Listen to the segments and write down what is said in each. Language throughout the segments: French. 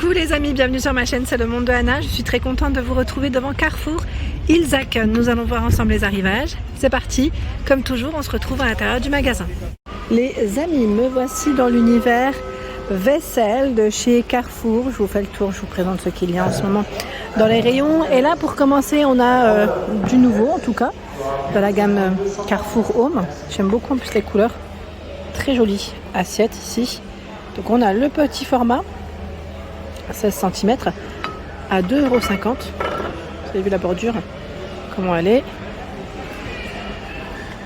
Coucou les amis, bienvenue sur ma chaîne, c'est le monde de Anna. Je suis très contente de vous retrouver devant Carrefour Ilzaken. Nous allons voir ensemble les arrivages. C'est parti, comme toujours on se retrouve à l'intérieur du magasin. Les amis, me voici dans l'univers vaisselle de chez Carrefour. Je vous fais le tour, je vous présente ce qu'il y a en ce moment dans les rayons. Et là pour commencer on a du nouveau en tout cas, dans la gamme Carrefour Home. J'aime beaucoup en plus les couleurs, très jolies assiettes ici. Donc on a le petit format 16 cm à 2,50 €. Vous avez vu la bordure, comment elle est.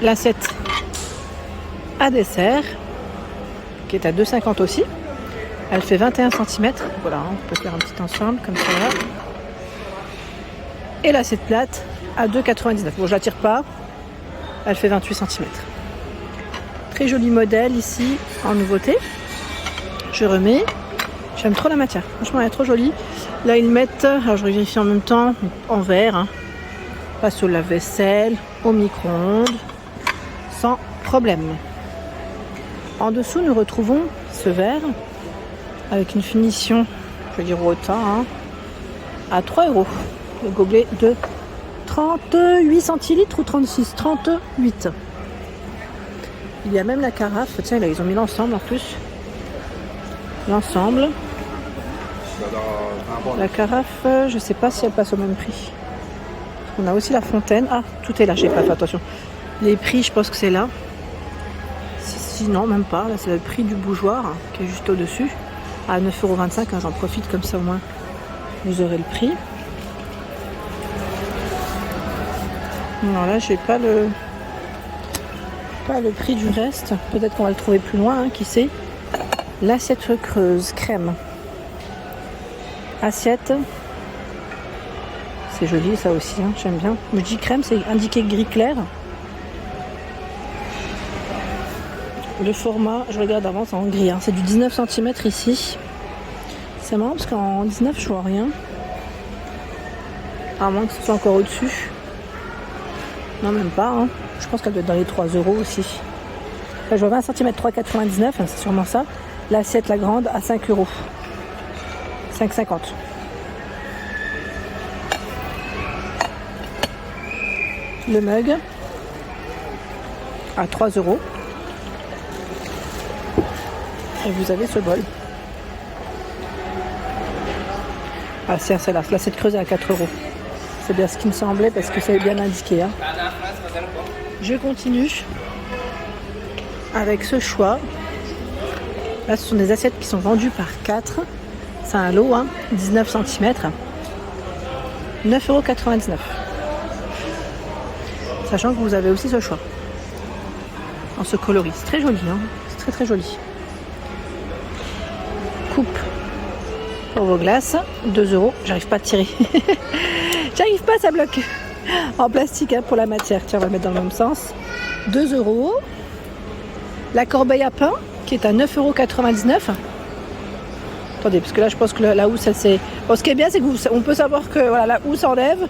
L'assiette à dessert qui est à 2,50 € aussi. Elle fait 21 cm. Voilà, on peut faire un petit ensemble comme ça. Et l'assiette plate à 2,99 €. Bon, je la tire pas. Elle fait 28 cm. Très joli modèle ici en nouveauté. Je remets. J'aime trop la matière, franchement elle est trop jolie. Là ils mettent, alors je vérifie en même temps, en verre, hein. Passe au lave-vaisselle, au micro-ondes, sans problème. En dessous nous retrouvons ce verre avec une finition, je vais dire au teint, hein, à 3 €. Le gobelet de 38 centilitres ou 36, 38. Il y a même la carafe, tiens là ils ont mis l'ensemble en plus. L'ensemble. La carafe, je sais pas si elle passe au même prix. On a aussi la fontaine. Ah, tout est là, j'ai pas fait attention. Les prix, je pense que c'est là. Si, non, même pas. Là, c'est le prix du bougeoir hein, qui est juste au-dessus. À 9,25 €. Hein, j'en profite comme ça au moins. Vous aurez le prix. Non, là, j'ai pas le prix du reste. Peut-être qu'on va le trouver plus loin, hein, qui sait. L'assiette creuse crème. Assiette. C'est joli ça aussi, hein, j'aime bien. Je dis crème, c'est indiqué gris clair. Le format, je regarde avant, c'est en gris. Hein, c'est du 19 cm ici. C'est marrant parce qu'en 19 je vois rien. À moins que ce soit encore au-dessus. Non, même pas. Hein. Je pense qu'elle doit être dans les 3 € aussi. Là, je vois 20 cm 3,99 €, hein, c'est sûrement ça. L'assiette, la grande, à 5 €. 5,50 €. Le mug, à 3 €. Et vous avez ce bol. Ah, c'est celle-là. L'assiette creuse est à 4 €. C'est bien ce qui me semblait parce que c'est bien indiqué. Hein. Je continue avec ce choix. Là, ce sont des assiettes qui sont vendues par 4. C'est un lot, hein, 19 cm. 9,99 €. Sachant que vous avez aussi ce choix. En ce coloris. C'est très joli, hein. C'est très très joli. Coupe pour vos glaces. 2 €. J'arrive pas à tirer. J'arrive pas, ça bloque. En plastique, hein, pour la matière. Tiens, on va le mettre dans le même sens. 2 €. La corbeille à pain, qui est à 9,99 €. Attendez, parce que là je pense que la housse elle c'est. Bon, ce qui est bien c'est qu'on peut savoir que voilà, la housse enlève.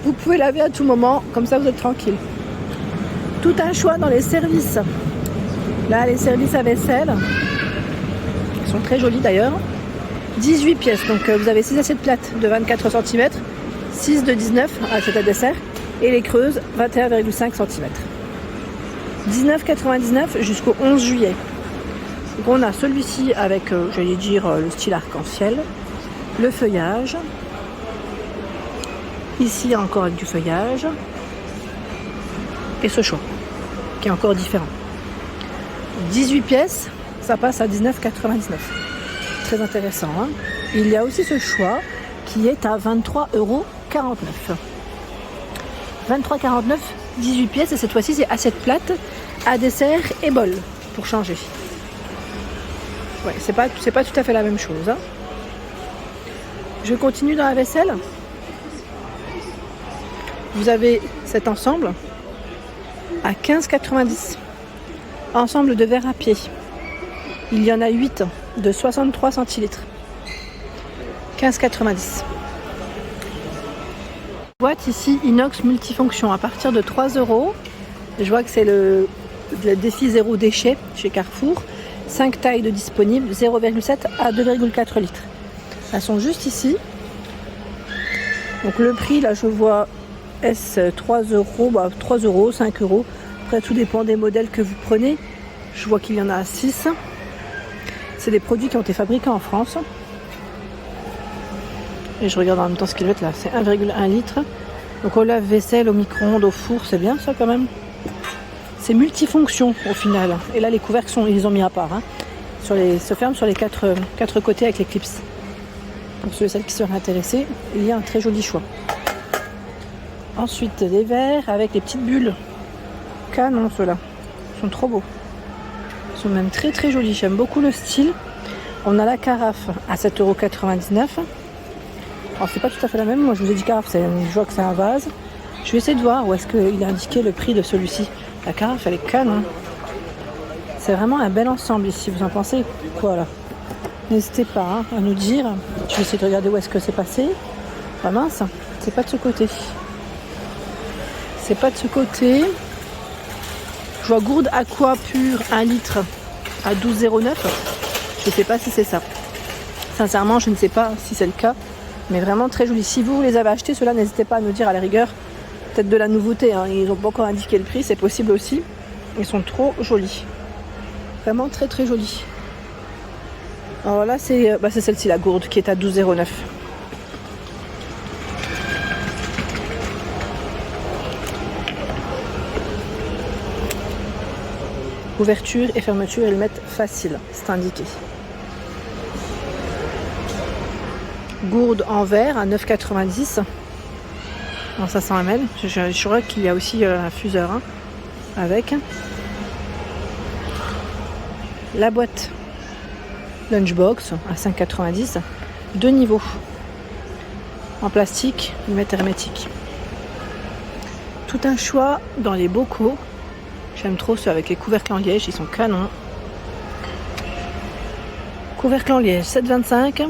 Vous pouvez laver à tout moment, comme ça vous êtes tranquille. Tout un choix dans les services. Là les services à vaisselle. Ils sont très jolis d'ailleurs. 18 pièces, donc vous avez 6 assiettes plates de 24 cm, 6 de 19 assiettes à dessert et les creuses 21,5 cm. 19,99 € jusqu'au 11 juillet. Donc on a celui-ci avec, j'allais dire, le style arc-en-ciel, le feuillage. Ici encore avec du feuillage. Et ce choix, qui est encore différent. 18 pièces, ça passe à 19,99 €. Très intéressant. Hein. Il y a aussi ce choix qui est à 23,49 €. 23,49 €, 18 pièces et cette fois-ci c'est assiette plate, à dessert et bol pour changer. Ouais, c'est pas tout à fait la même chose. Hein. Je continue dans la vaisselle. Vous avez cet ensemble à 15,90 €. Ensemble de verre à pied. Il y en a 8 de 63 centilitres. 15,90 €. Boîte ici inox multifonction à partir de 3 €. Je vois que c'est le défi zéro déchet chez Carrefour. 5 tailles de disponibles, 0,7 à 2,4 litres. Elles sont juste ici. Donc le prix, là je vois S 3 euros, 3 euros, 5 euros. Après tout dépend des modèles que vous prenez. Je vois qu'il y en a 6. C'est des produits qui ont été fabriqués en France. Et je regarde en même temps ce qu'il va être là. C'est 1,1 litre. Donc au lave-vaisselle, au micro-ondes, au four, c'est bien ça quand même. C'est multifonction au final. Et là les couvercles ils les ont mis à part. Hein. Se ferment sur les quatre côtés avec les clips. Pour ceux et celles qui seraient intéressés, il y a un très joli choix. Ensuite les verres avec les petites bulles. Canon ceux-là. Ils sont trop beaux. Ils sont même très très jolis. J'aime beaucoup le style. On a la carafe à 7,99 €. Alors c'est pas tout à fait la même. Moi je vous ai dit carafe, je vois que c'est un vase. Je vais essayer de voir où est-ce qu'il a indiqué le prix de celui-ci. La carafe elle est canon. C'est vraiment un bel ensemble ici. Vous en pensez quoi là? N'hésitez pas à nous dire. Je vais essayer de regarder où est-ce que c'est passé. Ah mince, c'est pas de ce côté. C'est pas de ce côté. Je vois gourde aqua pure 1 litre à 12,09 €. Je ne sais pas si c'est ça. Sincèrement, je ne sais pas si c'est le cas. Mais vraiment très joli. Si vous les avez achetés, ceux-là, n'hésitez pas à nous dire à la rigueur. Peut-être de la nouveauté. Hein. Ils n'ont pas encore indiqué le prix. C'est possible aussi. Ils sont trop jolis. Vraiment très très jolis. Alors là, c'est celle-ci, la gourde, qui est à 12,09 €. Ouverture et fermeture, ils le mettent facile, c'est indiqué. Gourde en verre à 9,90 €. En 500 ml. Je crois qu'il y a aussi un fuseur hein, avec. La boîte lunchbox à 5,90 €. 2 niveaux. En plastique, ils mettent hermétique. Tout un choix dans les bocaux. J'aime trop ceux avec les couvercles en liège, ils sont canons. Couvercle en liège, 7,25 €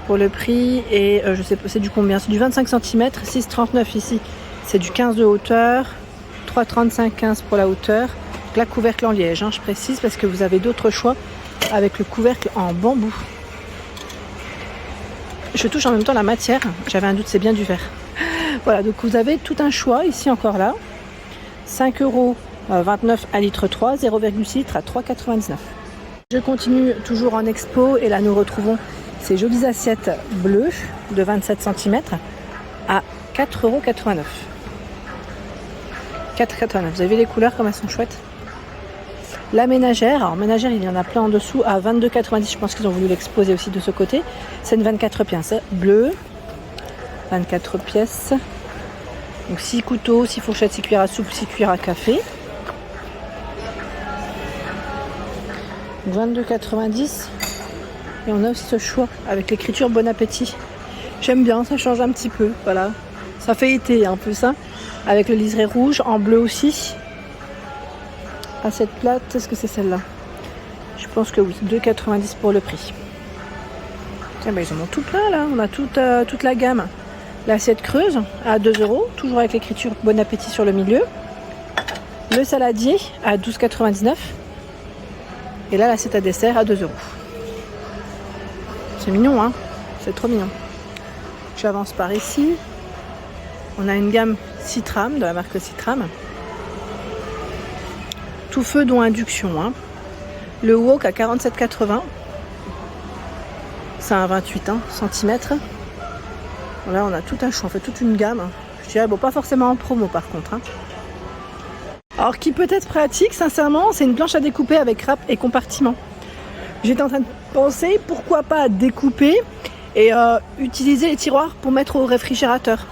pour le prix. Et je sais pas, c'est du combien? C'est du 25 cm, 6,39 € ici. C'est du 15 de hauteur, 3,35 15 pour la hauteur. Donc la couvercle en liège, hein, je précise parce que vous avez d'autres choix avec le couvercle en bambou. Je touche en même temps la matière, j'avais un doute, c'est bien du verre. Voilà, donc vous avez tout un choix ici encore là. 5,29 € 1 litre 3, 0,6 litre à 3,99 €. Je continue toujours en expo et là nous retrouvons ces jolies assiettes bleues de 27 cm à 4,89 €. 4,89 €. Vous avez les couleurs comme elles sont chouettes. La ménagère, alors ménagère il y en a plein en dessous à 22,90 €. Je pense qu'ils ont voulu l'exposer aussi de ce côté. C'est une 24 pièces bleu. 24 pièces. Donc 6 couteaux, 6 fourchettes, 6 cuillères à soupe, 6 cuillères à café. 22,90 €. Et on a aussi ce choix avec l'écriture Bon Appétit. J'aime bien, ça change un petit peu. Voilà. Ça fait été un peu ça. Avec le liseré rouge, en bleu aussi. Assiette plate, est-ce que c'est celle-là? Je pense que oui, 2,90 € pour le prix. Tiens, ils en ont tout plein là, on a toute la gamme. L'assiette creuse à 2 €, toujours avec l'écriture Bon Appétit sur le milieu. Le saladier à 12,99 €. Et là, l'assiette à dessert à 2 €. C'est mignon, hein? C'est trop mignon. J'avance par ici. On a une gamme Citram, de la marque Citram. Tout feu dont induction. Hein. Le wok à 47,80 €. C'est un 28 cm. Là, on a tout un choix, on fait toute une gamme. Je dirais, bon, pas forcément en promo par contre. Hein. Alors, qui peut être pratique, sincèrement, c'est une planche à découper avec râpe et compartiment. J'étais en train de penser, pourquoi pas découper et utiliser les tiroirs pour mettre au réfrigérateur.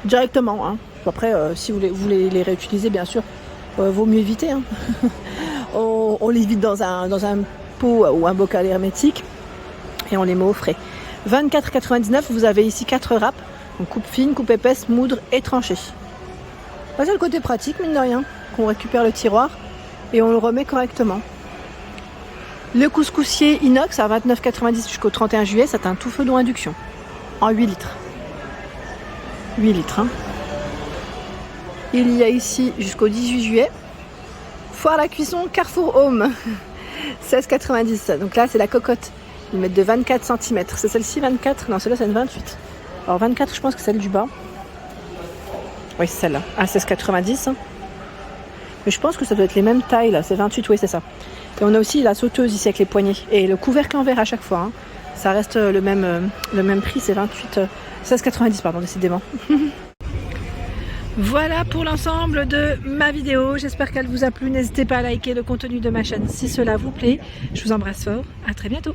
Directement. Hein. Après, si vous voulez les réutiliser, bien sûr, vaut mieux éviter. Hein. on les vide dans un pot ou un bocal hermétique et on les met au frais. 24,99 €, vous avez ici 4 râpes, donc coupe fine, coupe épaisse, moudre et tranchée. C'est le côté pratique, mine de rien, qu'on récupère le tiroir et on le remet correctement. Le couscoussier inox à 29,90 € jusqu'au 31 juillet, c'est un tout feu d'eau induction en 8 litres. 8 litres. Hein. Il y a ici jusqu'au 18 juillet. Foire à la cuisson Carrefour Home. 16,90. Donc là, c'est la cocotte. Ils mettent de 24 cm. C'est celle-ci 24? Non, celle-là, c'est une 28. Alors 24, je pense que c'est celle du bas. Oui, c'est celle-là. Ah, 16,90. Hein. Mais je pense que ça doit être les mêmes tailles, là. C'est 28, oui, c'est ça. Et on a aussi la sauteuse ici avec les poignées. Et le couvercle en verre à chaque fois. Hein. Ça reste le même prix, c'est 28... 16,90, pardon, décidément. Voilà pour l'ensemble de ma vidéo. J'espère qu'elle vous a plu. N'hésitez pas à liker le contenu de ma chaîne si cela vous plaît. Je vous embrasse fort. À très bientôt.